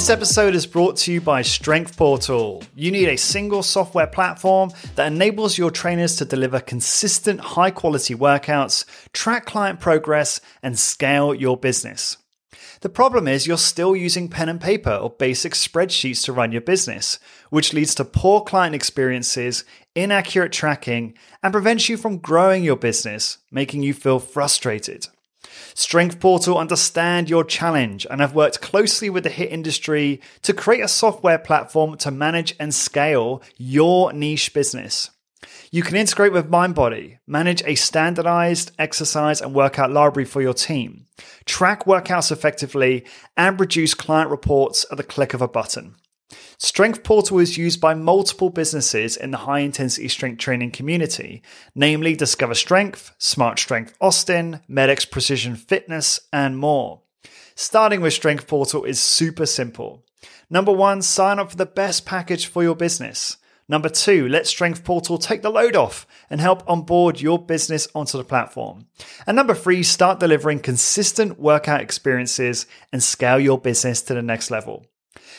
This episode is brought to you by Strength Portal. You need a single software platform that enables your trainers to deliver consistent, high-quality workouts, track client progress, and scale your business. The problem is you're still using pen and paper or basic spreadsheets to run your business, which leads to poor client experiences, inaccurate tracking, and prevents you from growing your business, making you feel frustrated. Strength Portal understand your challenge and have worked closely with the HIIT industry to create a software platform to manage and scale your niche business. You can integrate with MindBody, manage a standardized exercise and workout library for your team, track workouts effectively, and produce client reports at the click of a button. Strength Portal is used by multiple businesses in the high-intensity strength training community, namely Discover Strength, Smart Strength Austin, MedX Precision Fitness, and more. Starting with Strength Portal is super simple. Number 1, sign up for the best package for your business. Number 2, let Strength Portal take the load off and help onboard your business onto the platform. And number 3, start delivering consistent workout experiences and scale your business to the next level.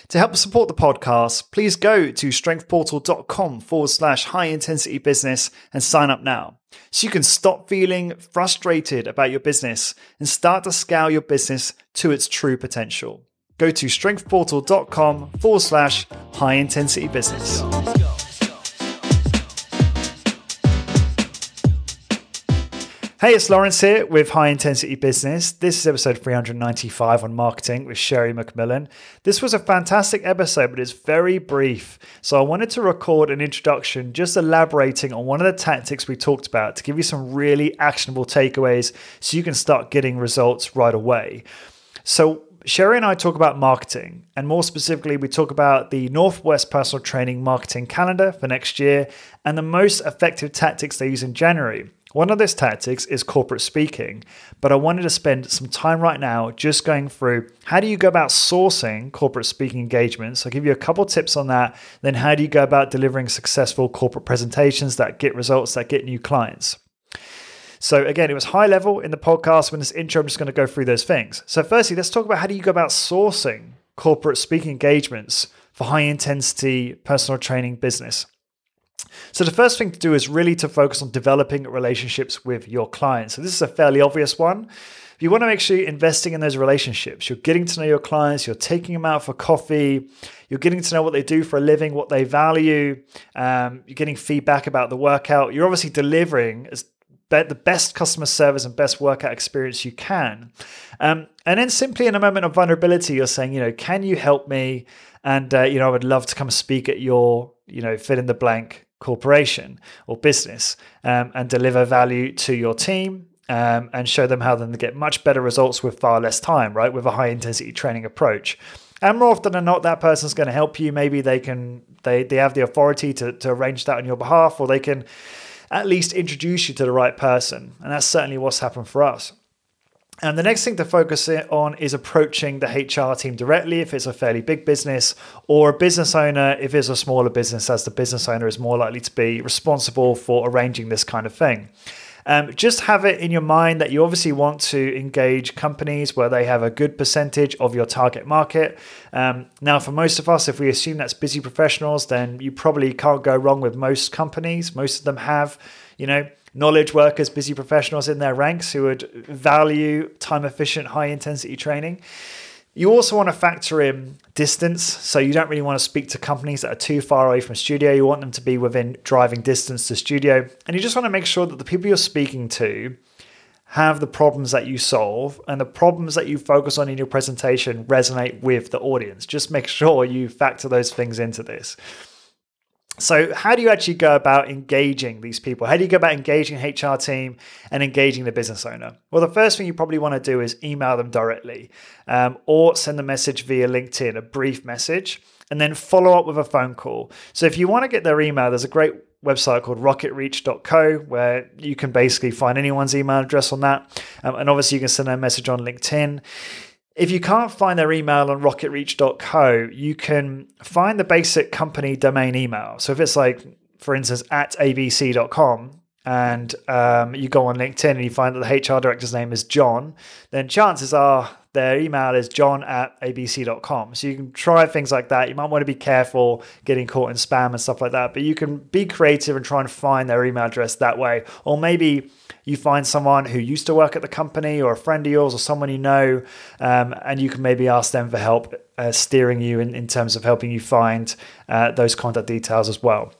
To help support the podcast, please go to strengthportal.com/high intensity business and sign up now so you can stop feeling frustrated about your business and start to scale your business to its true potential. Go to strengthportal.com/high intensity business. Hey, it's Lawrence here with High Intensity Business. This is episode 395 on marketing with Sherry McMillan. This was a fantastic episode, but it's very brief. So I wanted to record an introduction just elaborating on one of the tactics we talked about to give you some really actionable takeaways so you can start getting results right away. So Sherry and I talk about marketing, and more specifically, we talk about the Northwest Personal Training marketing calendar for next year and the most effective tactics they use in January. One of those tactics is corporate speaking, but I wanted to spend some time right now just going through how do you go about sourcing corporate speaking engagements. I'll give you a couple tips on that. Then how do you go about delivering successful corporate presentations that get results, that get new clients? So again, it was high level in the podcast. When this intro, I'm just going to go through those things. So firstly, let's talk about how do you go about sourcing corporate speaking engagements for high intensity personal training business. So the first thing to do is really to focus on developing relationships with your clients. So this is a fairly obvious one. You want to make sure you're investing in those relationships. You're getting to know your clients. You're taking them out for coffee. You're getting to know what they do for a living, what they value. You're getting feedback about the workout. You're obviously delivering the best customer service and best workout experience you can. And then simply in a moment of vulnerability, you're saying, can you help me? And, I would love to come speak at your, fill in the blank corporation or business and deliver value to your team and show them how they can get much better results with far less time, right? With a high intensity training approach. And more often than not, that person's going to help you. Maybe they have the authority to arrange that on your behalf, or they can at least introduce you to the right person. And that's certainly what's happened for us. And the next thing to focus on is approaching the HR team directly if it's a fairly big business, or a business owner if it's a smaller business, as the business owner is more likely to be responsible for arranging this kind of thing. Just have it in your mind that you obviously want to engage companies where they have a good percentage of your target market. Now, for most of us, if we assume that's busy professionals, then you probably can't go wrong with most companies. Most of them have, knowledge workers, busy professionals in their ranks who would value time-efficient, high-intensity training. You also want to factor in distance. So you don't really want to speak to companies that are too far away from studio. You want them to be within driving distance to studio. And you just want to make sure that the people you're speaking to have the problems that you solve and the problems that you focus on in your presentation resonate with the audience. Just make sure you factor those things into this. So how do you actually go about engaging these people? How do you go about engaging an HR team and engaging the business owner? Well, the first thing you probably want to do is email them directly or send a message via LinkedIn, a brief message, and then follow up with a phone call. So if you want to get their email, there's a great website called rocketreach.co where you can basically find anyone's email address on that. And obviously you can send them a message on LinkedIn. If you can't find their email on rocketreach.co, you can find the basic company domain email. So if it's like, for instance, @abc.com, and you go on LinkedIn and you find that the HR director's name is John, then chances are their email is john@abc.com. So you can try things like that. You might want to be careful getting caught in spam and stuff like that, but you can be creative and try and find their email address that way. Or maybe you find someone who used to work at the company or a friend of yours or someone you know, and you can maybe ask them for help steering you in terms of helping you find those contact details as well.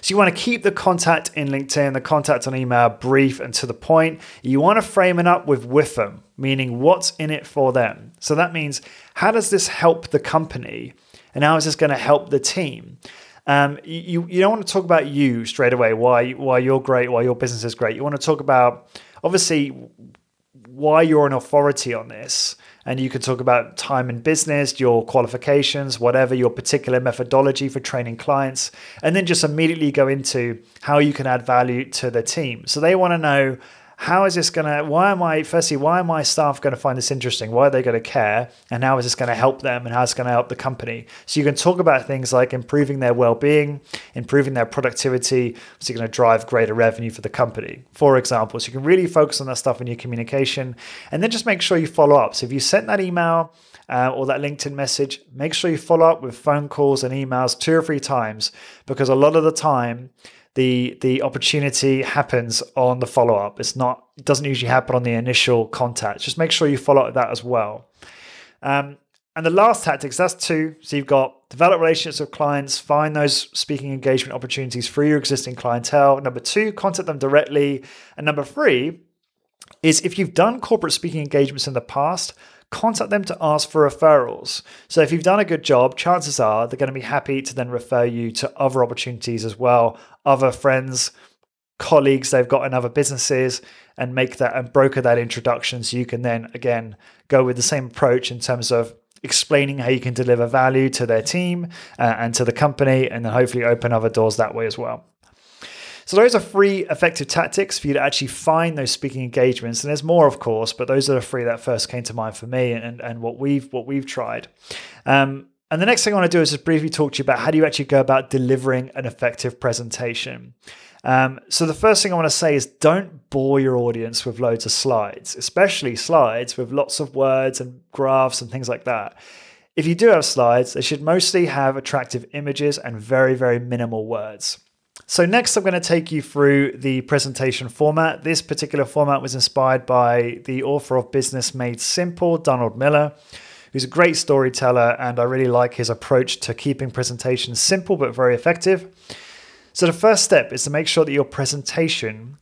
So you want to keep the contact in LinkedIn, the contact on email, brief and to the point. You want to frame it up with them, meaning what's in it for them. So that means, how does this help the company? And how is this going to help the team? You don't want to talk about you straight away, why you're great, why your business is great. You want to talk about, obviously, why you're an authority on this. And you can talk about time in business, your qualifications, whatever, your particular methodology for training clients, and then just immediately go into how you can add value to the team. So they want to know, how is this going to, why am my staff going to find this interesting? Why are they going to care? And how is this going to help them? And how it's going to help the company? So you can talk about things like improving their well-being, improving their productivity, so you're going to drive greater revenue for the company, for example. So you can really focus on that stuff in your communication, and then just make sure you follow up. So if you sent that email or that LinkedIn message, make sure you follow up with phone calls and emails 2 or 3 times, because a lot of the time, the opportunity happens on the follow-up. It doesn't usually happen on the initial contact. Just make sure you follow up with that as well. And the last tactics, that's 2. So you've got develop relationships with clients, find those speaking engagement opportunities for your existing clientele. Number 2, contact them directly. And number 3 is, if you've done corporate speaking engagements in the past, contact them to ask for referrals. So if you've done a good job, chances are they're going to be happy to then refer you to other opportunities as well, other friends, colleagues they've got in other businesses, and make that and broker that introduction. So you can then, again, go with the same approach in terms of explaining how you can deliver value to their team and to the company, and then hopefully open other doors that way as well. So those are 3 effective tactics for you to actually find those speaking engagements. And there's more, of course, but those are the 3 that first came to mind for me and what we've tried. And the next thing I want to do is just briefly talk to you about how do you actually go about delivering an effective presentation. So the first thing I want to say is, don't bore your audience with loads of slides, especially slides with lots of words and graphs and things like that. If you do have slides, they should mostly have attractive images and very, very minimal words. So next, I'm going to take you through the presentation format. This particular format was inspired by the author of Business Made Simple, Donald Miller, who's a great storyteller, and I really like his approach to keeping presentations simple but very effective. So the first step is to make sure that your presentation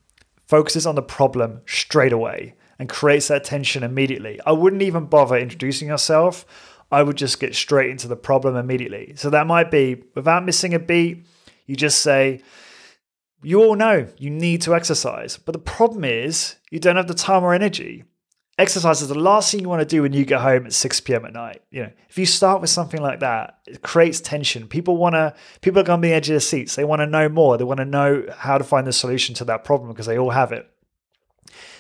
focuses on the problem straight away and creates that tension immediately. I wouldn't even bother introducing yourself. I would just get straight into the problem immediately. So that might be, without missing a beat, you just say, you all know you need to exercise, but the problem is you don't have the time or energy. Exercise is the last thing you want to do when you get home at 6 p.m. at night. If you start with something like that, it creates tension. People are going to be the edge of their seats. They want to know more. They want to know how to find the solution to that problem because they all have it.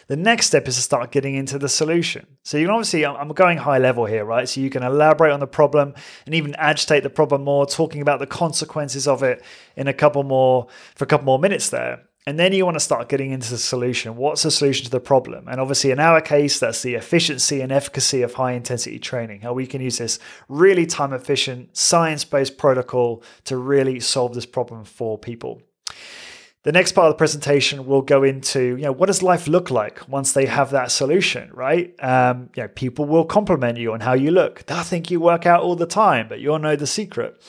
The next step is to start getting into the solution. So you can obviously, I'm going high level here, right? So you can elaborate on the problem and even agitate the problem more, talking about the consequences of it for a couple more minutes there. And then you want to start getting into the solution. What's the solution to the problem? And obviously in our case, that's the efficiency and efficacy of high intensity training, how we can use this really time efficient, science-based protocol to really solve this problem for people. The next part of the presentation will go into, what does life look like once they have that solution, right? People will compliment you on how you look. They'll think you work out all the time, but you'll know the secret.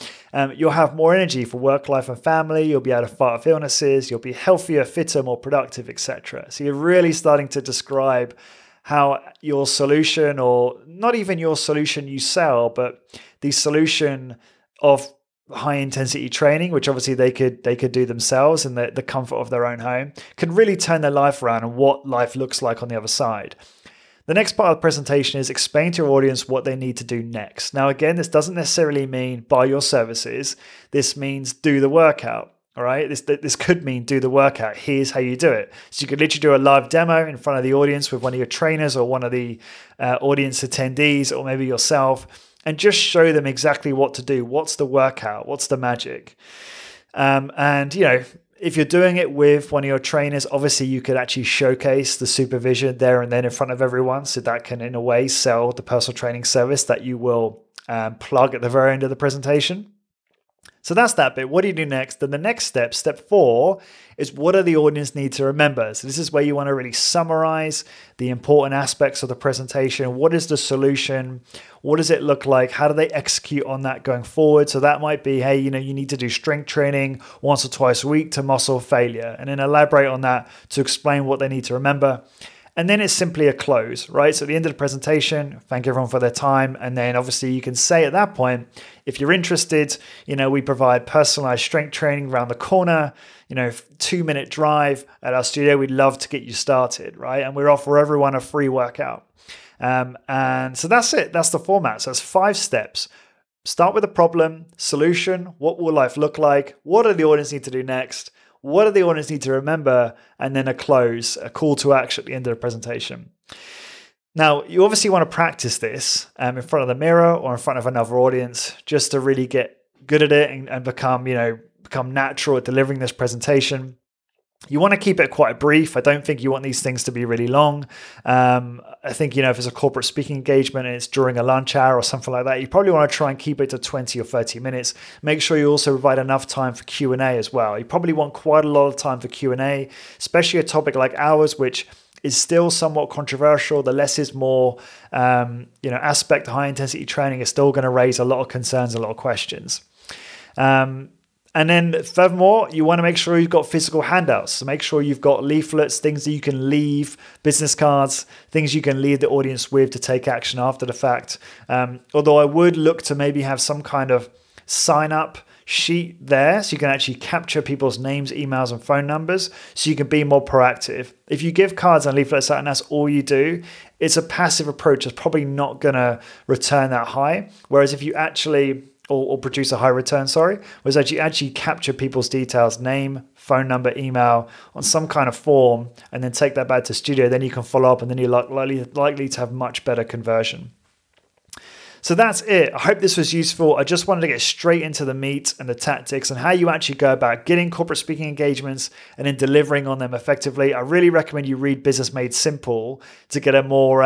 You'll have more energy for work, life, and family. You'll be able to fight off illnesses. You'll be healthier, fitter, more productive, etc. So you're really starting to describe how your solution, or not even your solution you sell, but the solution of high intensity training, which obviously they could do themselves in the comfort of their own home, can really turn their life around and what life looks like on the other side. The next part of the presentation is explain to your audience what they need to do next. Now, again, this doesn't necessarily mean buy your services. This means do the workout. All right. This could mean do the workout. Here's how you do it. So you could literally do a live demo in front of the audience with one of your trainers or one of the audience attendees, or maybe yourself, and just show them exactly what to do. What's the workout? What's the magic? if you're doing it with one of your trainers, obviously you could actually showcase the supervision there and then in front of everyone. So that can, in a way, sell the personal training service that you will plug at the very end of the presentation. So that's that bit. What do you do next? Then the next step, step 4, is what do the audience need to remember? So this is where you want to really summarize the important aspects of the presentation. What is the solution? What does it look like? How do they execute on that going forward? So that might be, hey, you need to do strength training once or twice a week to muscle failure, and then elaborate on that to explain what they need to remember. And then it's simply a close, right? So at the end of the presentation, thank everyone for their time. And then obviously you can say at that point, if you're interested, we provide personalized strength training around the corner, 2-minute drive at our studio. We'd love to get you started, right? And we offer everyone a free workout. And so that's it. That's the format. So it's 5 steps. Start with a problem, solution. What will life look like? What do the audience need to do next? What do the audience need to remember? And then a close, a call to action at the end of the presentation. Now, you obviously want to practice this in front of the mirror or in front of another audience just to really get good at it and become natural at delivering this presentation. You want to keep it quite brief. I don't think you want these things to be really long. I think, if it's a corporate speaking engagement and it's during a lunch hour or something like that, you probably want to try and keep it to 20 or 30 minutes. Make sure you also provide enough time for Q&A as well. You probably want quite a lot of time for Q&A, especially a topic like ours, which is still somewhat controversial. The less is more, aspect of high intensity training is still going to raise a lot of concerns, a lot of questions. And then furthermore, you want to make sure you've got physical handouts. So make sure you've got leaflets, things that you can leave, business cards, things you can leave the audience with to take action after the fact. Although I would look to maybe have some kind of sign up sheet there so you can actually capture people's names, emails, and phone numbers so you can be more proactive. If you give cards and leaflets out and that's all you do, it's a passive approach. It's probably not going to return that high. Whereas if you actually or produce a high return, was actually capture people's details, name, phone number, email on some kind of form, and then take that back to studio. Then you can follow up, and then you're likely to have much better conversion. So that's it. I hope this was useful. I just wanted to get straight into the meat and the tactics and how you actually go about getting corporate speaking engagements and then delivering on them effectively. I really recommend you read Business Made Simple to get a more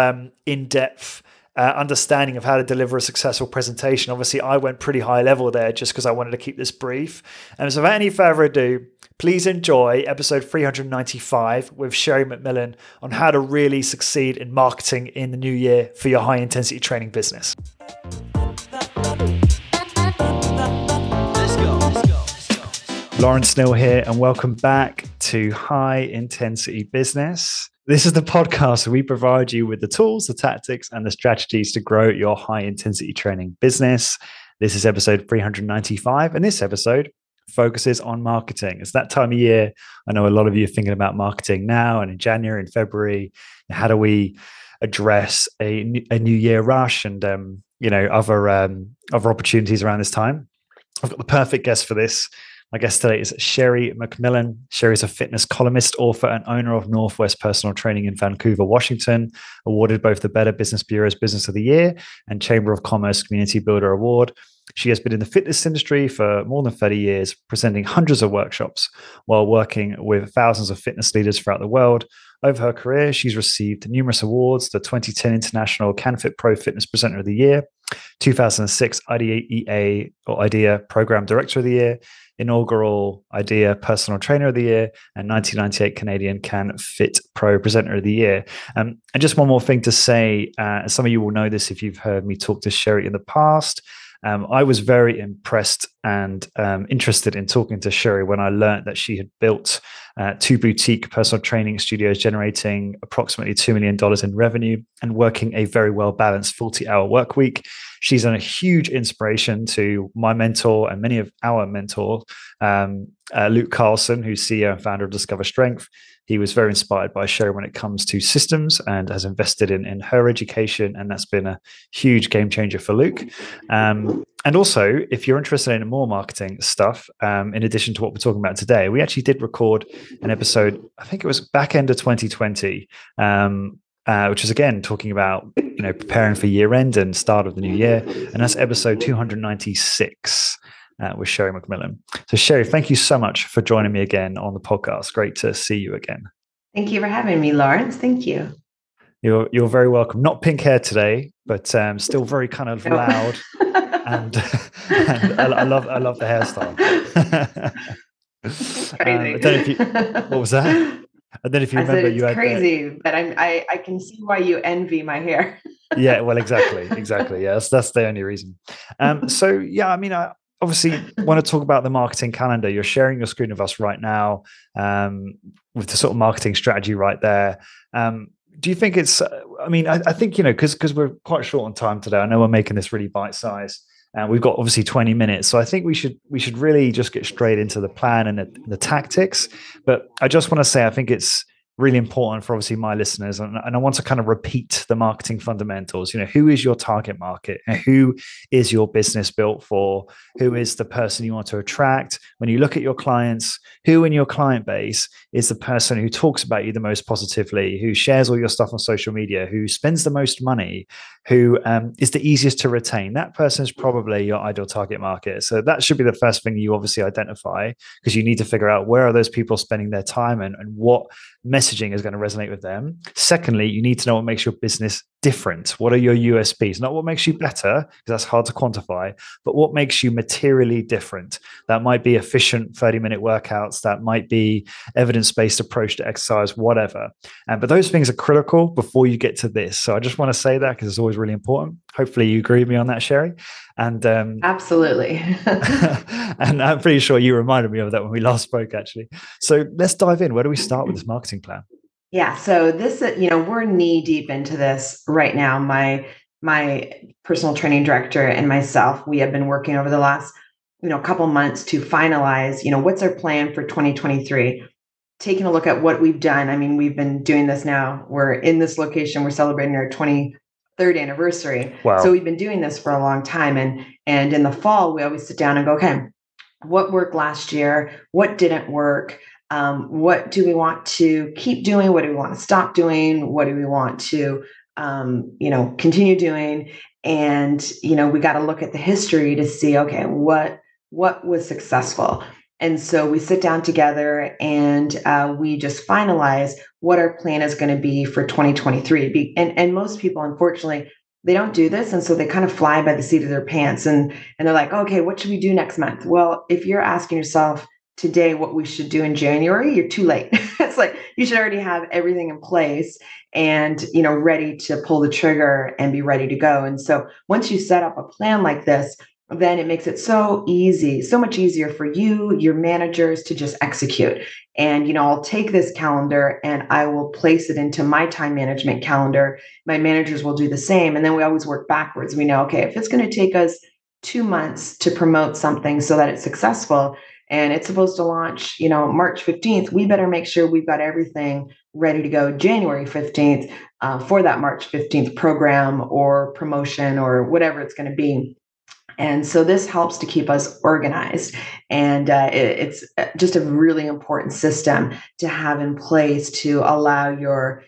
in-depth understanding of how to deliver a successful presentation. Obviously, I went pretty high level there just because I wanted to keep this brief. And so without any further ado, please enjoy episode 395 with Sherry McMillan on how to really succeed in marketing in the new year for your high intensity training business. Lawrence Snill here, and welcome back to High Intensity Business. This is the podcast where we provide you with the tools, the tactics, and the strategies to grow your high intensity training business. This is episode 395, and this episode focuses on marketing. It's that time of year. I know a lot of you are thinking about marketing now and in January and February. How do we address a new year rush and other opportunities around this time? I've got the perfect guest for this. My guest today is Sherry McMillan. Sherry is a fitness columnist, author, and owner of Northwest Personal Training in Vancouver, Washington, awarded both the Better Business Bureau's Business of the Year and Chamber of Commerce Community Builder Award. She has been in the fitness industry for more than 30 years, presenting hundreds of workshops while working with thousands of fitness leaders throughout the world. Over her career, she's received numerous awards: the 2010 International CanFit Pro Fitness Presenter of the Year, 2006 IDEA or IDEA Program Director of the Year, inaugural IDEA Personal Trainer of the Year, and 1998 Canadian CanFit Pro Presenter of the Year. And just one more thing to say, some of you will know this if you've heard me talk to Sherry in the past. I was very impressed and interested in talking to Sherry when I learned that she had built 2 boutique personal training studios generating approximately $2 million in revenue and working a very well-balanced 40-hour work week. She's a huge inspiration to my mentor and many of our mentors, Luke Carlson, who's CEO and founder of Discover Strength. He was very inspired by Sherry when it comes to systems and has invested in her education. And that's been a huge game changer for Luke. And also, if you're interested in more marketing stuff, in addition to what we're talking about today, we actually did record an episode, I think it was back end of 2020, which is again talking about preparing for year end and start of the new year. And that's episode 296. with Sherry McMillan. So Sherry, thank you so much for joining me again on the podcast. Great to see you again. Thank you for having me, Lawrence. Thank you. You're very welcome. Not pink hair today, but still very kind of loud, and I love the hairstyle. Crazy. I don't know if you. What was that? I don't know if you remember. It's crazy, but I can see why you envy my hair. Yeah, well, exactly. Yeah, that's the only reason. So yeah, I mean, I obviously want to talk about the marketing calendar. You're sharing your screen with us right now, with the sort of marketing strategy right there. Do you think it's? I mean, I think because we're quite short on time today. I know we're making this really bite size, and we've got obviously 20 minutes. So I think we should really just get straight into the plan and the tactics. But I just want to say, I think it's really important for obviously my listeners, and I want to kind of repeat the marketing fundamentals. Who is your target market, and who is your business built for? Who is the person you want to attract? When you look at your clients, who in your client base is the person who talks about you the most positively, who shares all your stuff on social media, who spends the most money, who is the easiest to retain? That person is probably your ideal target market. So that should be the first thing you obviously identify, because you need to figure out where are those people spending their time, and what messaging is going to resonate with them. Secondly, you need to know what makes your business different. What are your USPs? Not what makes you better, because that's hard to quantify, but what makes you materially different. That might be efficient 30-minute workouts. That might be evidence-based approach to exercise, whatever. But those things are critical before you get to this. So I just want to say that, because it's always really important. Hopefully you agree with me on that, Sherry. And absolutely. And I'm pretty sure you reminded me of that when we last spoke, actually. So let's dive in. Where do we start with this marketing plan? Yeah. So this, we're knee deep into this right now. My personal training director and myself, we have been working over the last, couple months to finalize, what's our plan for 2023. Taking a look at what we've done. I mean, we've been doing this now. We're in this location. We're celebrating our 23rd anniversary. Wow. So we've been doing this for a long time. And in the fall, we always sit down and go, okay, what worked last year? What didn't work? What do we want to keep doing? What do we want to stop doing? What do we want to, continue doing? And, we got to look at the history to see, okay, what was successful? And so we sit down together and we just finalize what our plan is going to be for 2023. And most people, unfortunately, they don't do this. And so they kind of fly by the seat of their pants, and they're like, okay, what should we do next month? Well, if you're asking yourself today what we should do in January, you're too late. It's like you should already have everything in place and, ready to pull the trigger and be ready to go. And so once you set up a plan like this, then it makes it so easy, so much easier for you, your managers, to just execute. And, I'll take this calendar and I will place it into my time management calendar. My managers will do the same. And then we always work backwards. We know, okay, if it's going to take us 2 months to promote something so that it's successful, and it's supposed to launch, March 15th, we better make sure we've got everything ready to go January 15th for that March 15th program or promotion or whatever it's going to be. And so this helps to keep us organized. And it's just a really important system to have in place to allow your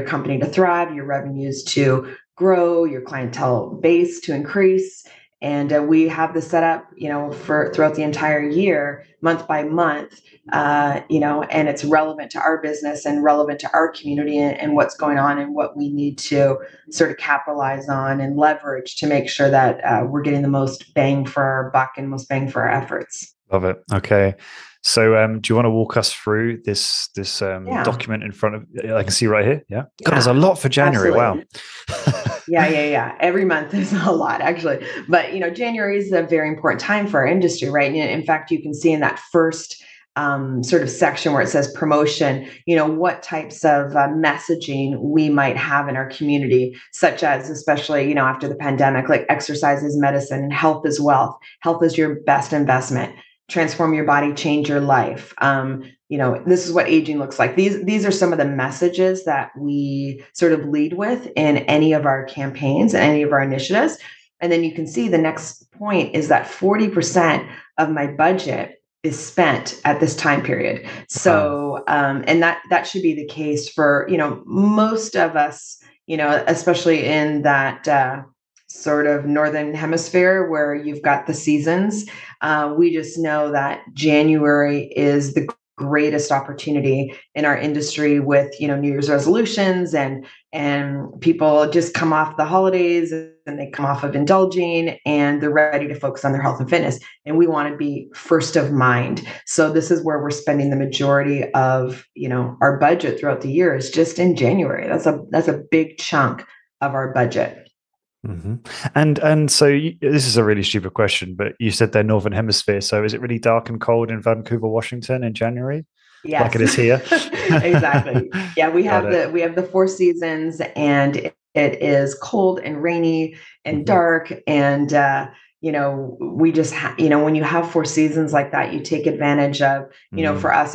company to thrive, your revenues to grow, your clientele base to increase. And we have this set up, for throughout the entire year, month by month, and it's relevant to our business and relevant to our community and what's going on and what we need to sort of capitalize on and leverage to make sure that we're getting the most bang for our buck and most bang for our efforts. Love it. Okay. So do you want to walk us through this document in front of, I can see right here? Yeah. God, there's a lot for January. Absolutely. Wow. Yeah. Every month is a lot, actually. But, January is a very important time for our industry, right? And in fact, you can see in that first sort of section where it says promotion, what types of messaging we might have in our community, such as, especially, after the pandemic, like exercise is medicine, health is wealth, health is your best investment, transform your body, change your life. This is what aging looks like. These are some of the messages that we sort of lead with in any of our campaigns, any of our initiatives. And then you can see the next point is that 40% of my budget is spent at this time period. So, and that should be the case for, most of us, especially in that sort of northern hemisphere where you've got the seasons. We just know that January is the greatest opportunity in our industry with, New Year's resolutions, and people just come off the holidays and they come off of indulging and they're ready to focus on their health and fitness. And we want to be first of mind. So this is where we're spending the majority of, our budget throughout the year is just in January. That's a big chunk of our budget. Mm-hmm. And so this is a really stupid question, but you said they're Northern Hemisphere. So is it really dark and cold in Vancouver, Washington in January? Yes. Like it is here? Exactly. Yeah, we have the 4 seasons, and it is cold and rainy and dark. And, we just, when you have 4 seasons like that, you take advantage of, for us,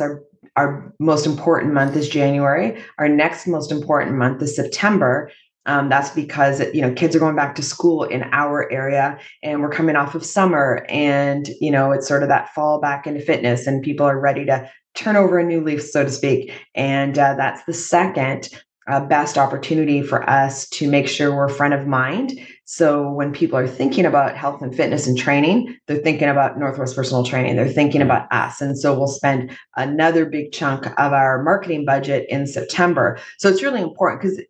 our most important month is January. Our next most important month is September. That's because, kids are going back to school in our area, and we're coming off of summer, and, it's sort of that fall back into fitness, and people are ready to turn over a new leaf, so to speak. And that's the second best opportunity for us to make sure we're front of mind. So when people are thinking about health and fitness and training, they're thinking about Northwest Personal Training. They're thinking about us. And so we'll spend another big chunk of our marketing budget in September. So it's really important because,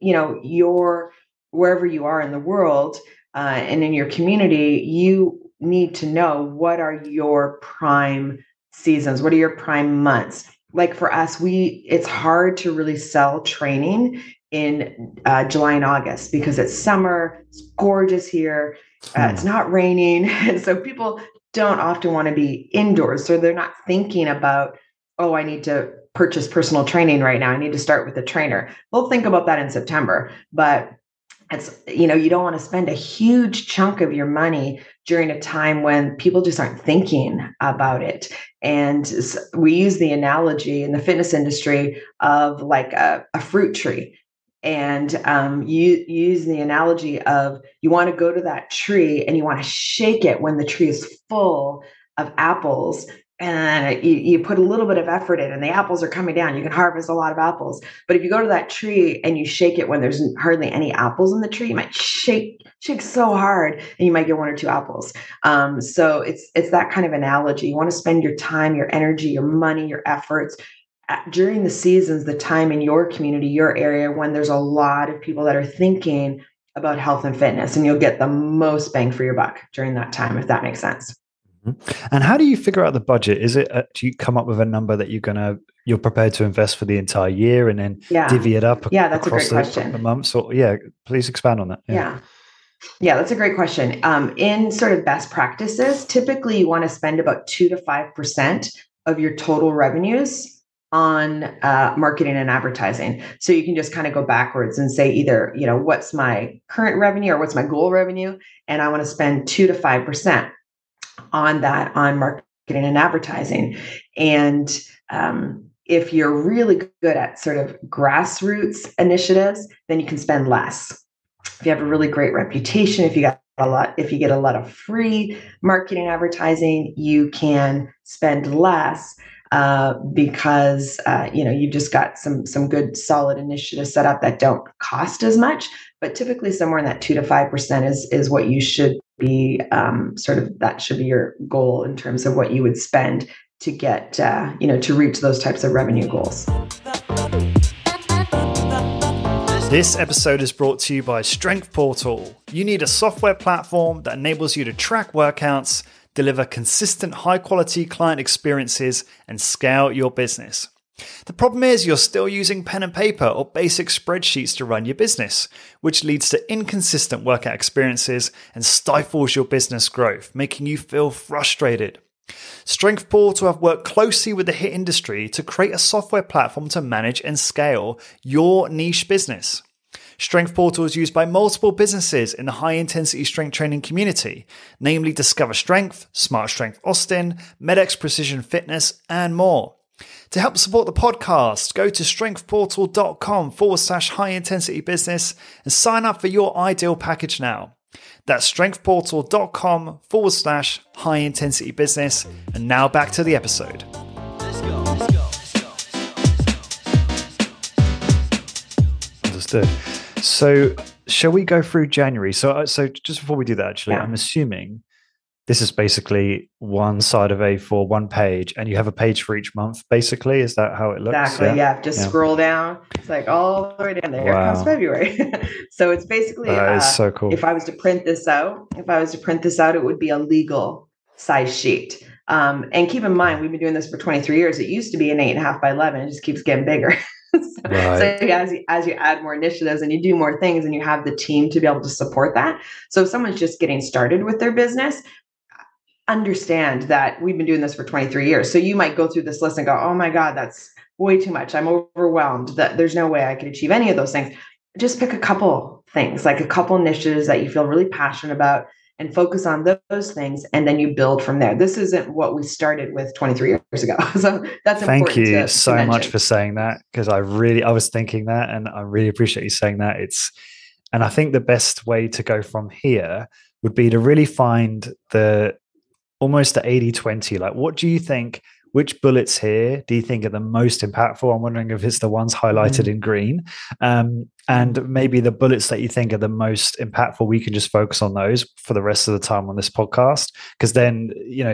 wherever you are in the world and in your community, you need to know what are your prime seasons, what are your prime months. Like for us, it's hard to really sell training in July and August because it's summer, it's gorgeous here, it's not raining. And so people don't often want to be indoors. So they're not thinking about, oh, I need to purchase personal training right now. I need to start with a trainer. They'll think about that in September, but it's, you don't want to spend a huge chunk of your money during a time when people just aren't thinking about it. And we use the analogy in the fitness industry of like a fruit tree. And you use the analogy of you want to go to that tree and you want to shake it when the tree is full of apples. And you put a little bit of effort in and the apples are coming down. You can harvest a lot of apples. But if you go to that tree and you shake it when there's hardly any apples in the tree, you might shake so hard and you might get 1 or 2 apples. So it's that kind of analogy. You want to spend your time, your energy, your money, your efforts during the seasons, the time in your community, your area, when there's a lot of people that are thinking about health and fitness, and you'll get the most bang for your buck during that time, if that makes sense. And how do you figure out the budget? Is it do you come up with a number that you're prepared to invest for the entire year and then divvy it up that's across a great question. the months? Or please expand on that. Yeah, that's a great question. In sort of best practices, typically you want to spend about 2 to 5% of your total revenues on marketing and advertising. So you can just kind of go backwards and say either, what's my current revenue or what's my goal revenue? And I want to spend 2 to 5% on that, on marketing and advertising. And if you're really good at sort of grassroots initiatives, then you can spend less. If you have a really great reputation, if you get a lot of free marketing advertising, you can spend less because you've just got some good solid initiatives set up that don't cost as much. But typically somewhere in that 2 to 5% is what you should be that should be your goal in terms of what you would spend to get to reach those types of revenue goals. This episode is brought to you by Strength Portal. You need a software platform that enables you to track workouts, deliver consistent high-quality client experiences, and scale your business. The problem is you're still using pen and paper or basic spreadsheets to run your business, which leads to inconsistent workout experiences and stifles your business growth, making you feel frustrated. Strength Portal have worked closely with the HIIT industry to create a software platform to manage and scale your niche business. Strength Portal is used by multiple businesses in the high-intensity strength training community, namely Discover Strength, Smart Strength Austin, MedX Precision Fitness, and more. To help support the podcast, go to strengthportal.com/high-intensity business and sign up for your ideal package now. That's strengthportal.com/high-intensity business. And now back to the episode. Let's go. Understood. So shall we go through January? So just before we do that, actually, Yeah. I'm assuming this is basically one side of A4, one page, and you have a page for each month, basically. Is that how it looks? Exactly. Yeah. Just Yeah. scroll down. It's like all the way down there. Here comes Wow. February. So it's basically, That is so cool. if I was to print this out, it would be a legal size sheet. And keep in mind, we've been doing this for 23 years. It used to be an 8.5 by 11. It just keeps getting bigger. Right. So as you add more initiatives and you do more things and you have the team to be able to support that. So if someone's just getting started with their business, understand that we've been doing this for 23 years. So you might go through this list and go, oh my God, that's way too much. I'm overwhelmed. That there's no way I could achieve any of those things. Just pick a couple things, like a couple initiatives that you feel really passionate about, and focus on those things. And then you build from there. This isn't what we started with 23 years ago. So that's important. Thank you so to much for saying that, because I was thinking that, and I really appreciate you saying that. And I think the best way to go from here would be to really find almost the 80-20. Like, what do you think, which bullets here do you think are the most impactful? I'm wondering if it's the ones highlighted in green, and maybe the bullets that you think are the most impactful, we can just focus on those for the rest of the time on this podcast, because then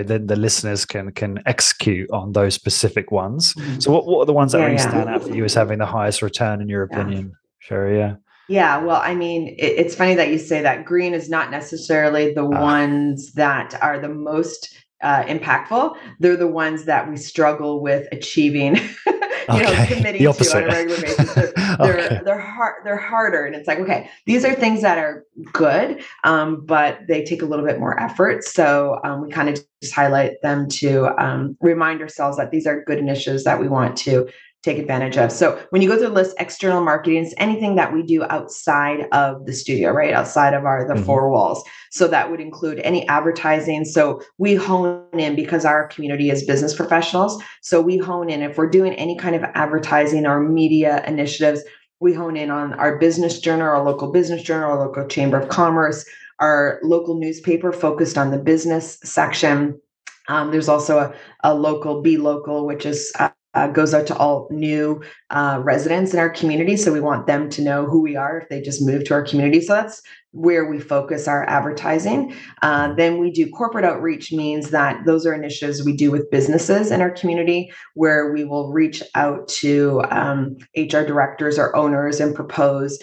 then the listeners can execute on those specific ones. So what are the ones that really stand out for you as having the highest return in your opinion, Sherry? Yeah, well, I mean, it's funny that you say that. Green is not necessarily the ones that are the most impactful. They're the ones that we struggle with achieving, committing to on a regular basis. They're harder, and it's like, okay, these are things that are good, but they take a little bit more effort. So we kind of just highlight them to remind ourselves that these are good initiatives that we want to take advantage of. So when you go through the list, external marketing is anything that we do outside of the studio, right? Outside of the four walls. So that would include any advertising. So we hone in, because our community is business professionals. So we hone in, if we're doing any kind of advertising or media initiatives, we hone in on our business journal, our local business journal, our local chamber of commerce, our local newspaper focused on the business section. There's also a local, Be Local, which is goes out to all new residents in our community. So we want them to know who we are if they just move to our community. So that's where we focus our advertising. Then we do corporate outreach, means that those are initiatives we do with businesses in our community, where we will reach out to HR directors or owners and propose,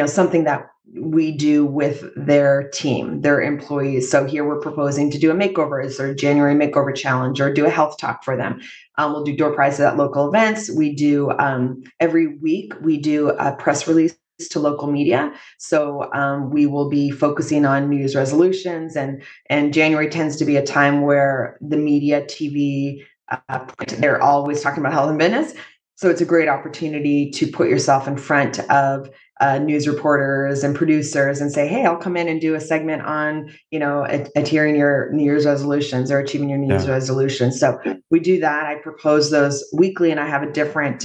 something that we do with their team, their employees. So here we're proposing to do a makeover, is their January makeover challenge, or do a health talk for them. We'll do door prizes at local events. We do every week, we do a press release to local media. So we will be focusing on New Year's resolutions, and January tends to be a time where the media, TV, they're always talking about health and fitness. So it's a great opportunity to put yourself in front of news reporters and producers and say, hey, I'll come in and do a segment on, adhering your New Year's resolutions or achieving your New Year's resolutions. So we do that. I propose those weekly, and I have a different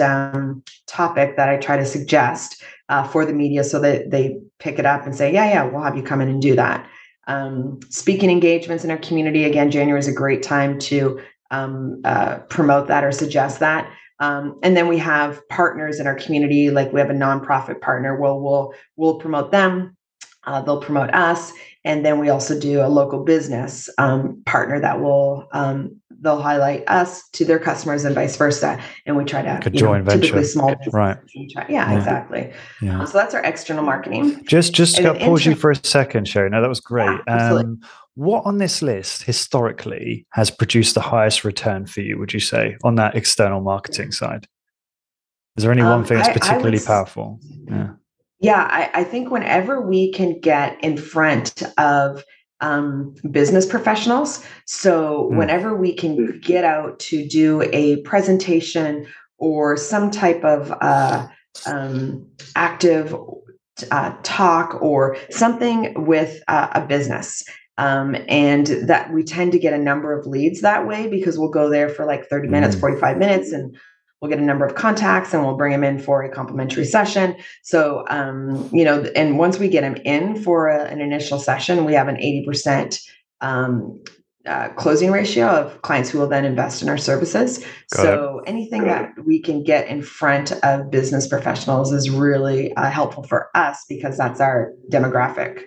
topic that I try to suggest for the media, so that they pick it up and say, yeah, we'll have you come in and do that. Speaking engagements in our community, again, January is a great time to promote that or suggest that. And then we have partners in our community, like we have a nonprofit partner. Well, we'll promote them. They'll promote us. And then we also do a local business partner that will they'll highlight us to their customers and vice versa. And we try to joint venture, typically small business. Right? Yeah, exactly. Yeah. So that's our external marketing. Just to pause you for a second, Sherry. No, that was great. Yeah, what on this list historically has produced the highest return for you, would you say, on that external marketing side? Is there any one thing that's particularly powerful? Yeah, I think whenever we can get in front of business professionals, so whenever we can get out to do a presentation or some type of active talk or something with a business, and that we tend to get a number of leads that way, because we'll go there for like 30 minutes, 45 minutes, and we'll get a number of contacts and we'll bring them in for a complimentary session. So, and once we get them in for an initial session, we have an 80% closing ratio of clients who will then invest in our services. Got it. So anything that we can get in front of business professionals is really helpful for us because that's our demographic.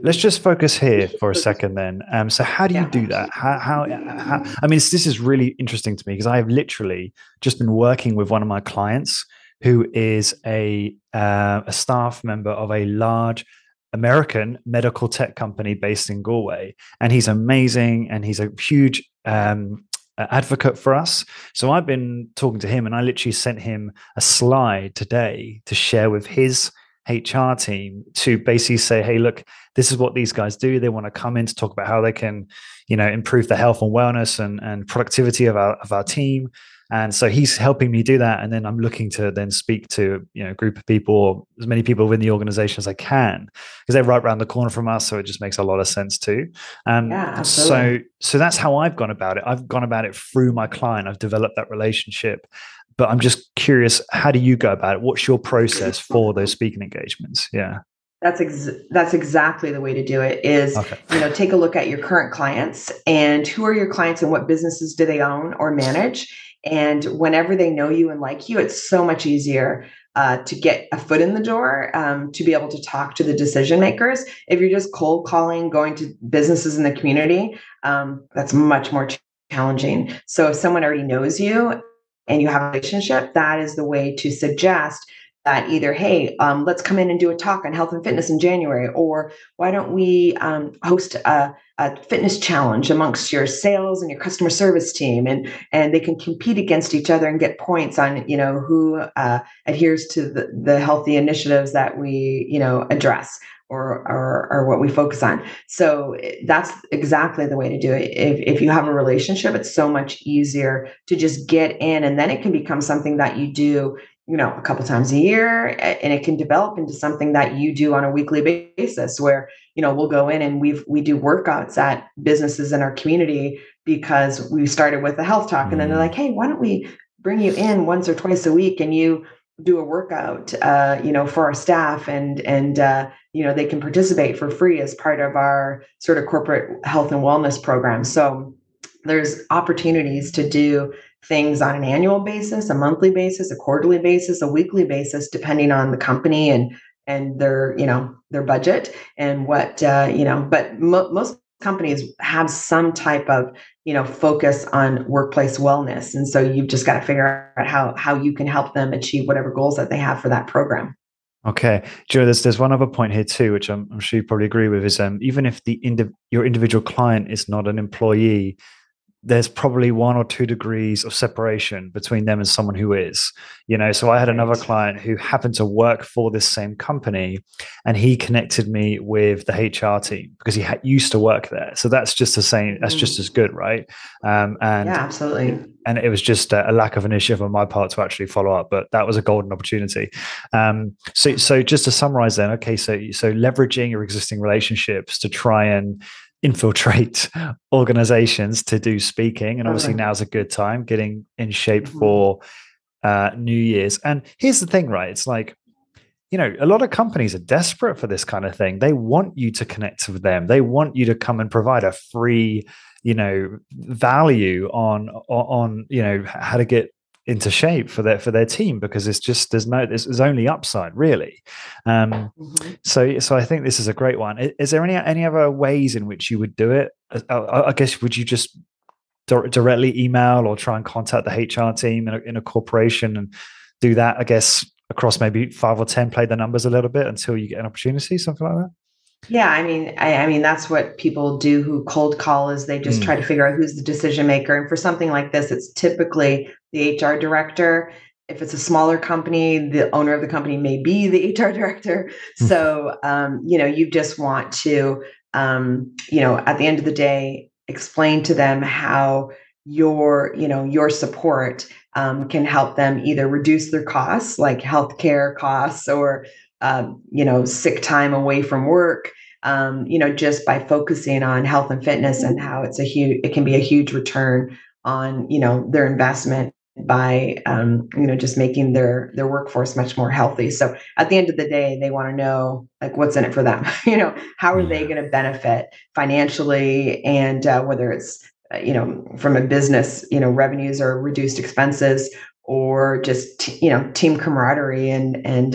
Let's just focus here for a second then. So how do you Yeah. do that? I mean, this is really interesting to me because I have literally just been working with one of my clients who is a staff member of a large American medical tech company based in Galway. And he's amazing. And he's a huge advocate for us. So I've been talking to him and I literally sent him a slide today to share with his HR team to basically say, hey, look, this is what these guys do. They want to come in to talk about how they can, improve the health and wellness and productivity of our team. And so he's helping me do that. And then I'm looking to then speak to, a group of people, or as many people within the organization as I can, because they're right around the corner from us. So it just makes a lot of sense too. Yeah, absolutely. So that's how I've gone about it. I've gone about it through my client. I've developed that relationship. But I'm just curious, how do you go about it? What's your process for those speaking engagements? Yeah. That's exactly the way to do it is, take a look at your current clients and who are your clients and what businesses do they own or manage. And whenever they know you and like you, it's so much easier to get a foot in the door, to be able to talk to the decision makers. If you're just cold calling, going to businesses in the community, that's much more challenging. So if someone already knows you and you have a relationship, that is the way to suggest that either, hey, let's come in and do a talk on health and fitness in January, or why don't we host a fitness challenge amongst your sales and your customer service team, and they can compete against each other and get points on who adheres to the healthy initiatives that we address or what we focus on. So that's exactly the way to do it. If you have a relationship, it's so much easier to just get in, and then it can become something that you do a couple times a year, and it can develop into something that you do on a weekly basis where, we'll go in and we do workouts at businesses in our community because we started with a health talk. And then they're like, hey, why don't we bring you in once or twice a week and you do a workout, for our staff and they can participate for free as part of our sort of corporate health and wellness program. So there's opportunities to do things on an annual basis, a monthly basis, a quarterly basis, a weekly basis, depending on the company and their budget and what But most companies have some type of focus on workplace wellness, and so you've just got to figure out how you can help them achieve whatever goals that they have for that program. Okay, Joe. There's one other point here too, which I'm sure you probably agree with, is even if your individual client is not an employee, there's probably 1 or 2 degrees of separation between them and someone who is, so I had another client who happened to work for this same company, and he connected me with the HR team because he used to work there. So that's just the same. That's just as good. Right. And yeah, absolutely. And it was just a lack of initiative on my part to actually follow up, but that was a golden opportunity. So just to summarize then, okay, so leveraging your existing relationships to try and infiltrate organizations to do speaking, and obviously now's a good time getting in shape for New Year's. And here's the thing, right? It's like, a lot of companies are desperate for this kind of thing. They want you to connect with them. They want you to come and provide a free, value on how to get into shape for their team, because it's just there's only upside really. So I think this is a great one. Is there any other ways in which you would do it? I guess, would you just directly email or try and contact the HR team in a corporation and do that, I guess, across maybe 5 or 10, play the numbers a little bit until you get an opportunity, something like that? Yeah, I mean that's what people do who cold call, is they just try to figure out who's the decision maker. And for something like this, it's typically the HR director. If it's a smaller company, the owner of the company may be the HR director. So you just want to at the end of the day, explain to them how your support can help them either reduce their costs, like healthcare costs, or sick time away from work, just by focusing on health and fitness and how it can be a huge return on, their investment by just making their workforce much more healthy. So at the end of the day, they want to know like what's in it for them. How are they going to benefit financially, and whether it's from a business, revenues or reduced expenses, or just team camaraderie and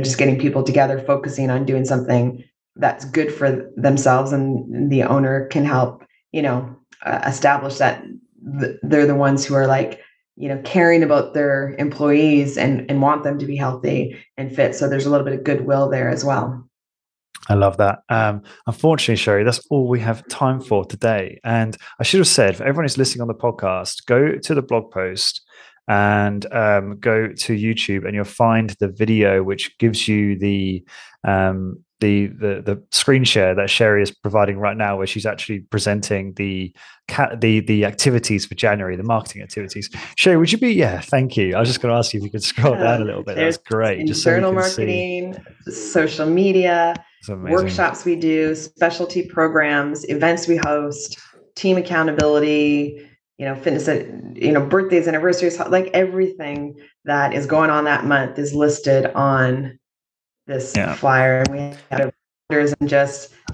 just getting people together, focusing on doing something that's good for themselves, and the owner can help establish that they're the ones who are like, caring about their employees and want them to be healthy and fit. So there's a little bit of goodwill there as well. I love that. Unfortunately, Sherry, that's all we have time for today. And I should have said, for everyone who's listening on the podcast, go to the blog post and go to YouTube, and you'll find the video which gives you the screen share that Sherry is providing right now, where she's actually presenting the activities for January, the marketing activities. Sherry, would you be? Yeah, thank you. I was just going to ask you if you could scroll down a little bit. That's great. Internal marketing, social media, workshops we do, specialty programs, events we host, team accountability, fitness, birthdays, anniversaries, like everything that is going on that month is listed on this flyer. And we have orders, and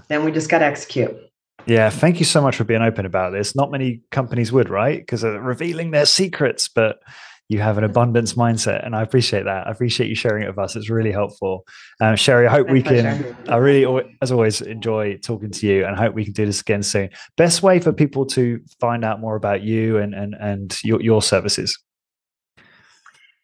then we just got to execute. Yeah. Thank you so much for being open about this. Not many companies would, right? Because they're revealing their secrets, but you have an abundance mindset, and I appreciate that. I appreciate you sharing it with us. It's really helpful. Sherry, I hope I really, as always, enjoy talking to you, and I hope we can do this again soon. Best way for people to find out more about you and your services?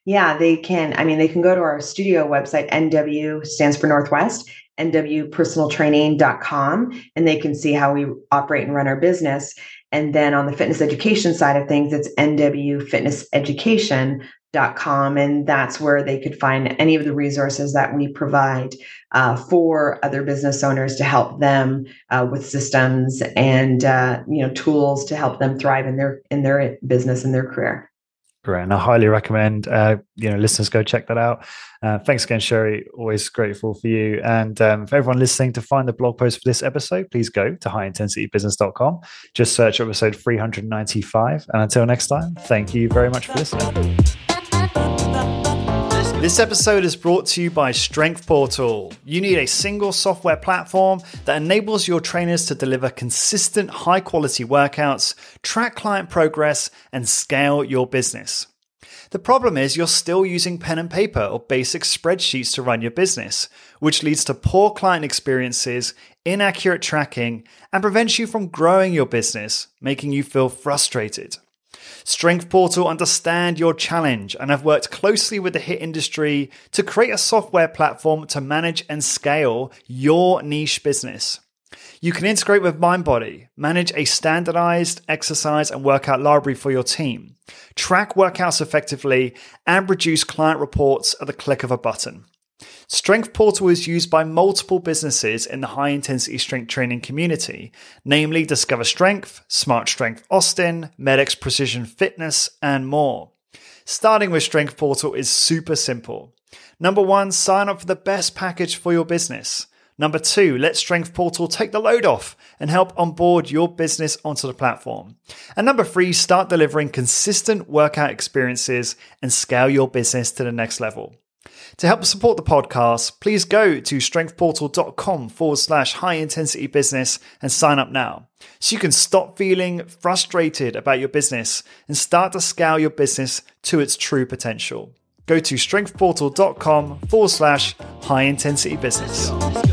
Yeah, they can. They can go to our studio website. NW stands for Northwest, nwpersonaltraining.com, and they can see how we operate and run our business. And then on the fitness education side of things, it's nwfitnesseducation.com. And that's where they could find any of the resources that we provide for other business owners to help them with systems and tools to help them thrive in their business and their career. Great. And I highly recommend listeners go check that out. Thanks again, Sherry. Always grateful for you. And for everyone listening, to find the blog post for this episode, please go to highintensitybusiness.com. Just search episode 395. And until next time, thank you very much for listening. This episode is brought to you by Strength Portal. You need a single software platform that enables your trainers to deliver consistent, high-quality workouts, track client progress, and scale your business. The problem is you're still using pen and paper or basic spreadsheets to run your business, which leads to poor client experiences, inaccurate tracking, and prevents you from growing your business, making you feel frustrated. Strength Portal understand your challenge and have worked closely with the HIIT industry to create a software platform to manage and scale your niche business. You can integrate with MindBody, manage a standardized exercise and workout library for your team, track workouts effectively, and produce client reports at the click of a button. Strength Portal is used by multiple businesses in the high-intensity strength training community, namely Discover Strength, Smart Strength Austin, MedX Precision Fitness, and more. Starting with Strength Portal is super simple. Number 1, sign up for the best package for your business. Number 2, let Strength Portal take the load off and help onboard your business onto the platform. And number 3, start delivering consistent workout experiences and scale your business to the next level. To help support the podcast, please go to strengthportal.com/high-intensity-business and sign up now, so you can stop feeling frustrated about your business and start to scale your business to its true potential. Go to strengthportal.com/high-intensity-business.